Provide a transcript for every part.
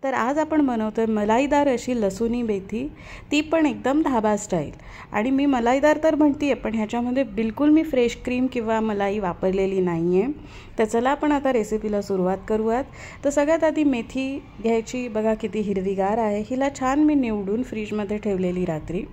तर आज आपण बनवतोय मलाईदार अशी लसूणी मेथी, ती पण एकदम धाबा स्टाईल। आणि मी मलाईदार तर म्हणतीये, पण ह्याच्यामध्ये बिलकुल मी फ्रेश क्रीम किंवा मलाई वापरलेली नाहीये। तर चला आपण आता रेसिपीला सुरुवात करूयात। तर सगळ्यात आधी मेथी घ्यायची, बघा किती हिरवीगार आहे। हिला छान मी निवडून फ्रीजमध्ये ठेवलेली रात्री।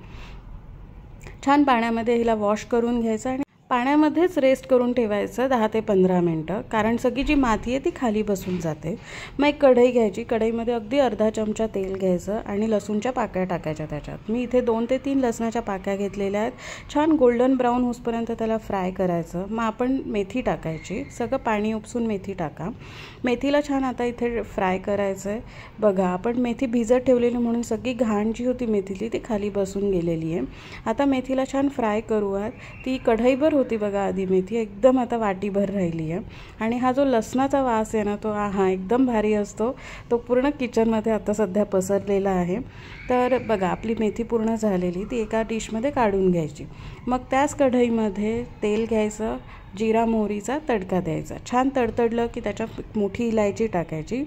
छान पाण्यामध्ये हिला वॉश करून घ्यायचं आणि पाण्यामध्येच रेस्ट करून ठेवायचं 10 ते 15 मिनिटं, कारण सगळी जी माती आहे ती खाली बसून जाते। मग एक कढई घ्यायची, कढईमध्ये अगदी अर्धा चमचा तेल घ्यायचं आणि लसूणच्या पाकळ्या टाकायच्या त्याच्यात। मी इथे 2 ते 3 लसणाच्या पाकळ्या घेतलेल्या आहेत। छान गोल्डन ब्राऊन होईपर्यंत त्याला फ्राय करायचं। मग आपण मेथी टाकायची, सगळं पाणी उपसून मेथी टाका। मेथीला छान आता इथे फ्राय करायचं आहे। बघा आपण मेथी भिजत ठेवलेली म्हणून सगळी घाण जी होती मेथीची ती खाली बसून गेलेली आहे। आता मेथीला छान फ्राय करूयात। ती कढईभर होती बघा आधी मेथी, एकदम आता वाटीभर राहिली आहे। आणि हा जो लसणाचा वास आहे ना, तो एकदम भारी असतो। तो पूर्ण किचनमध्ये आता सध्या पसरलेला आहे। तर बघा आपली मेथी पूर्ण झालेली, ती एका डिशमध्ये काढून घ्यायची। मग त्याच कढईमध्ये तेल घ्यायचं, जिरा मोहरीचा तडका द्यायचा। छान तडतडलं की त्याच्यात मोठी इलायची टाकायची।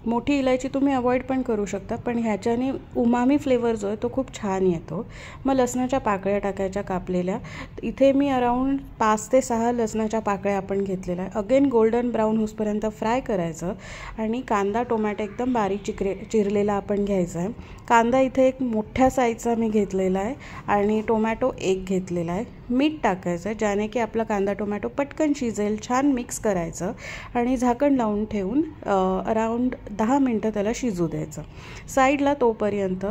मोठी इलायची तुम्ही अवॉइड पण करू शकता, पण ह्याच्याने उमामी फ्लेवर जो आहे तो खूप छान येतो। मग लसणाच्या पाकळ्या टाकायच्या कापलेल्या। इथे मी अराउंड 5 ते 6 लसणाच्या पाकळ्या आपण घेतलेल्या आहे। अगेन गोल्डन ब्राऊन होईपर्यंत फ्राय करायचं। आणि कांदा टोमॅटो एकदम बारीक चिरलेला आपण घ्यायचा आहे। कांदा इथे एक मोठ्या साईजचा मी घेतलेला आहे आणि टोमॅटो एक घेतलेला आहे। मीठ टाकायचं ज्याने की आपला कांदा टोमॅटो पटकन शिजेल। छान मिक्स करायचं आणि झाकण लावून ठेवून अराउंड 10 मिनटं त्याला शिजू द्यायचं। साईडला तोपर्यंत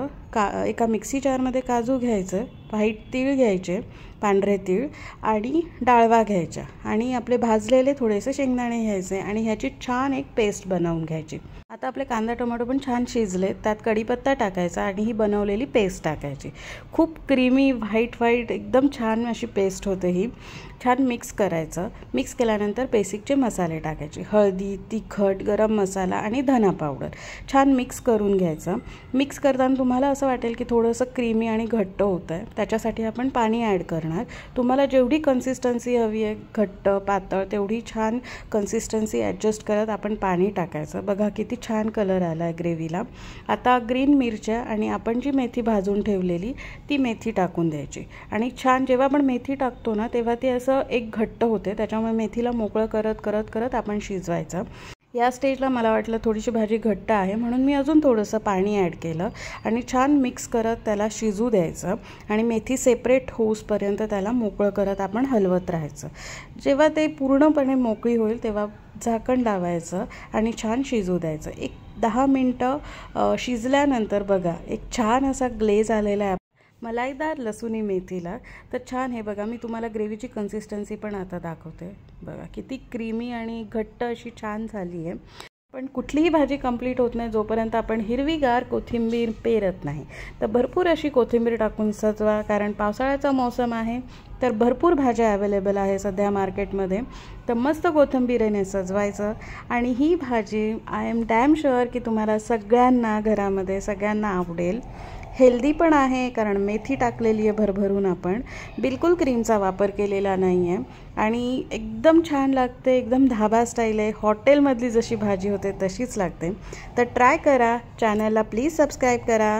एका मिक्सी जारमध्ये काजू घ्यायचं, व्हाईट तीळ घ्यायचे, पांढरे तीळ आणि डाळवा घ्यायच्या आणि आपले भाजलेले थोडेसे शेंगदाणे घ्यायचे आणि ह्याची छान एक पेस्ट बनवून घ्यायची। आता आपले कांदा टोमॅटो पण छान शिजले, त्यात कढीपत्ता टाकायचा आणि ही बनवलेली पेस्ट टाकायची। खूप क्रीमी व्हाईट एकदम छान अशी पेस्ट होते ही। छान मिक्स करायचं। मिक्स केल्यानंतर बेसिकचे मसाले टाकायचे, हळदी, तिखट, गरम मसाला आणि धना पावडर। छान मिक्स करून घ्यायचं। मिक्स करताना तुम्हाला असं वाटेल की थोडंसं क्रीमी आणि घट्ट होतं आहे, त्याच्यासाठी आपण पाणी ॲड करणार। तुम्हाला जेवढी कन्सिस्टन्सी हवी आहे, घट्ट पातळ, तेवढी छान कन्सिस्टन्सी ॲडजस्ट करत आपण पाणी टाकायचं। बघा किती छान कलर आला आहे ग्रेव्हीला। आता ग्रीन मिरच्या आणि आपण जी मेथी भाजून ठेवलेली ती मेथी टाकून द्यायची आणि छान जेव्हा आपण मेथी टाकतो ना, तेव्हा ती असं एक घट्ट होते, त्याच्यामुळे मेथीला मोकळं करत आपण शिजवायचं। या स्टेजला मला वाटलं थोडीशी भाजी घट्ट आहे, म्हणून मी अजून थोडंसं पाणी ॲड केलं आणि छान मिक्स करत त्याला शिजू द्यायचं आणि मेथी सेपरेट होऊसपर्यंत त्याला मोकळं करत आपण हलवत राहायचं। जेव्हा ते पूर्णपणे मोकळी होईल तेव्हा झाकण लावायचं आणि छान शिजू द्यायचं। एक 10 मिनटं शिजल्यानंतर बघा एक छान असा ग्लेज आलेला आहे मलाईदार लसूणी मेथीला। तर छान हे बघा, मी तुम्हाला ग्रेव्हीची कन्सिस्टन्सी पण आता दाखवते। बघा किती क्रीमी आणि घट्ट अशी छान झाली आहे। पण कुठलीही भाजी कंप्लीट होत नाही जोपर्यंत आपण हिरवीगार कोथिंबीर पेरत नाही। तर भरपूर अशी कोथिंबीर टाकून सजवा, कारण पावसाळ्याचा मौसम आहे, तर भरपूर भाज्या अवेलेबल आहे सध्या मार्केटमध्ये। तर मस्त कोथिंबीरीने सजवायचं आणि ही भाजी आय एम डॅम शुअर की तुम्हाला सगळ्यांना घरामध्ये सगळ्यांना आवडेल। हेल्दी पण आहे, कारण मेथी टाकलेली आहे भरभरून, आपण बिलकुल क्रीमचा वापर केलेला नाही आहे आणि एकदम छान लागते। एकदम धाबा स्टाईल आहे, हॉटेलमधली जशी भाजी होते तशीच लागते। तर ट्राय करा। चॅनलला प्लीज सबस्क्राईब करा।